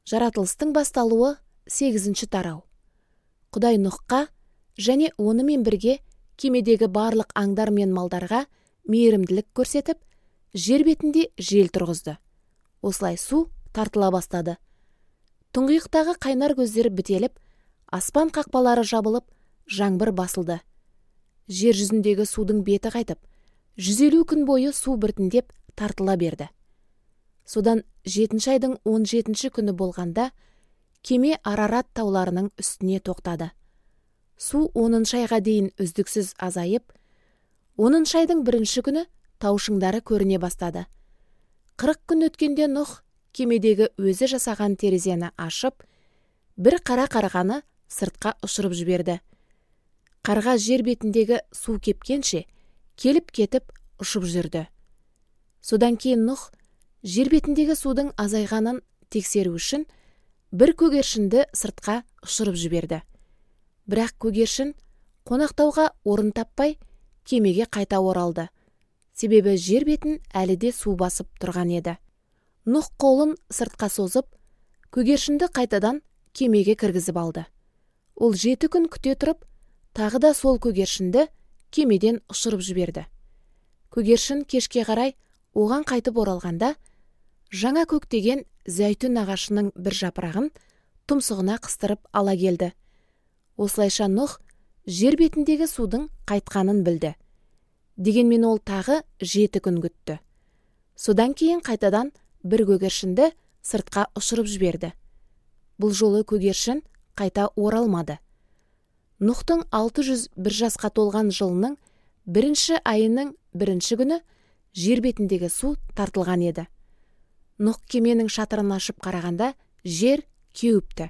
Жаратылыстың басталуы 8-ші тарау. Құдай Нұхқа және онымен бірге кемедегі барлық аңдар мен малдарға мейірімділік көрсетіп, жер бетінде жел тұрғызды. Осылай су тартыла бастады. Тұңғиықтағы қайнар көздер бітеліп, аспан қақпалары жабылып, жаңбыр басылды. Жер жүзіндегі судың беті қайтып, 150 күн бойы су біртіндеп тартыла берді. Содан 7-ші айдың 17-ші күні болғанда, кеме Арарат тауларының үстіне тоқтады. Су 10-шы айға дейін үздіксіз азайып, 10-шы айдың 1-ші күні таушыңдары көріне бастады. 40 күн өткенде Нұх кемедегі өзі жасаған терезені ашып, бір қара қарғаны сыртқа ұшырып жіберді. Қарға жер бетіндегі су кепкенше, келіп-кетіп ұшып жүрді. Содан кейін Нұх жер бетіндегі судың азайғанын тексеру үшін бір көгершінді сыртқа ұшырып жіберді. Бірақ көгершін қонақтауға орын таппай кемеге қайта оралды. Себебі жер бетін әлі де су басып тұрған еді. Нұх қолын сыртқа созып, көгершінді қайтадан кемеге кіргізіп алды. Ол 7 күн күте тұрып, тағы да сол көгершінді кемеден ұшырып жіберді. Көгершін кешке қарай оған қайтып оралғанда, жаңа көктеген зәйтүн ағашының бір жапырағын тұмсығына қыстырып ала келді. Осылайша Нұх жер бетіндегі судың қайтқанын білді. Дегенмен ол тағы 7 күн күтті. Содан кейін қайтадан бір көгершінді сыртқа ұшырып жіберді. Бұл жолы көгершін қайта оралмады. Нұхтың 601 жасқа толған жылының 1-ші айының 1-ші күні жер бетіндегі су тартылған еді. Нұх кеменің шатырын ашып қарағанда жер кеуіпті.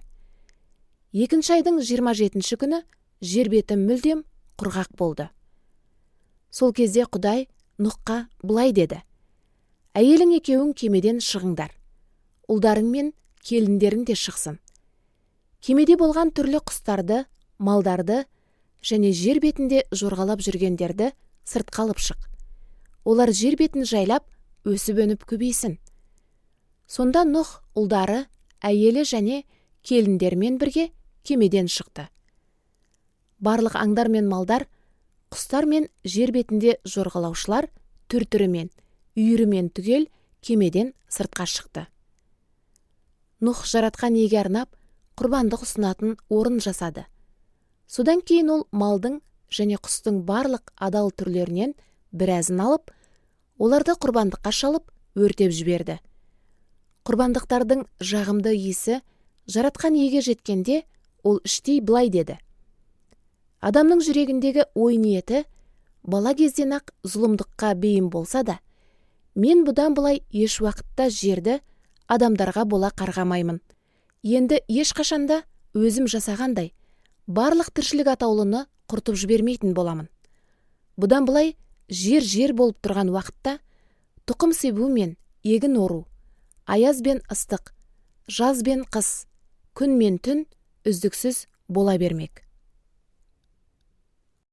2-ші айдың 27-ші күні жер беті мүлдем құрғақ болды. Сол кезде Құдай Нұхқа былай деді: «Әйелің екеуің кемеден шығыңдар. Ұлдарың мен келіндерің де шықсын. Кемеде болған түрлі құстарды, малдарды және жер бетінде жорғалап жүргендерді сыртқа алып шық. Олар жер бетін жайлап, өсіп-өніп көбейсін». Сонда Нұх ұлдары, әйелі және келіндермен бірге кемеден шықты. Барлық аңдар мен малдар, құстар мен жер бетінде жорғалаушылар түр-түрімен, үйірімен түгел кемеден сыртқа шықты. Нұх жаратқан иеге арнап, құрбандық ұсынатын орын жасады. Содан кейін ол малдың және құстың барлық адал түрлерінен біразын алып, оларды құрбандыққа шалып, өртеп жіберді. Құрбандықтардың жағымды иісі жаратқан иеге жеткенде, ол іштей былай деді: «Адамның жүрегіндегі ой ниеті бала кезден-ақ зұлымдыққа бейім болса да, мен бұдан былай еш уақытта жерді адамдарға бола қарғамаймын. Енді ешқашанда өзім жасағандай барлық тіршілік атаулыны құртып жібермейтін боламын. Бұдан былай жер болып тұрған уақытта тұқым себу мен егін ору, аяз бен ыстық, жаз бен қыс, күн мен түн үздіксіз бола бермек».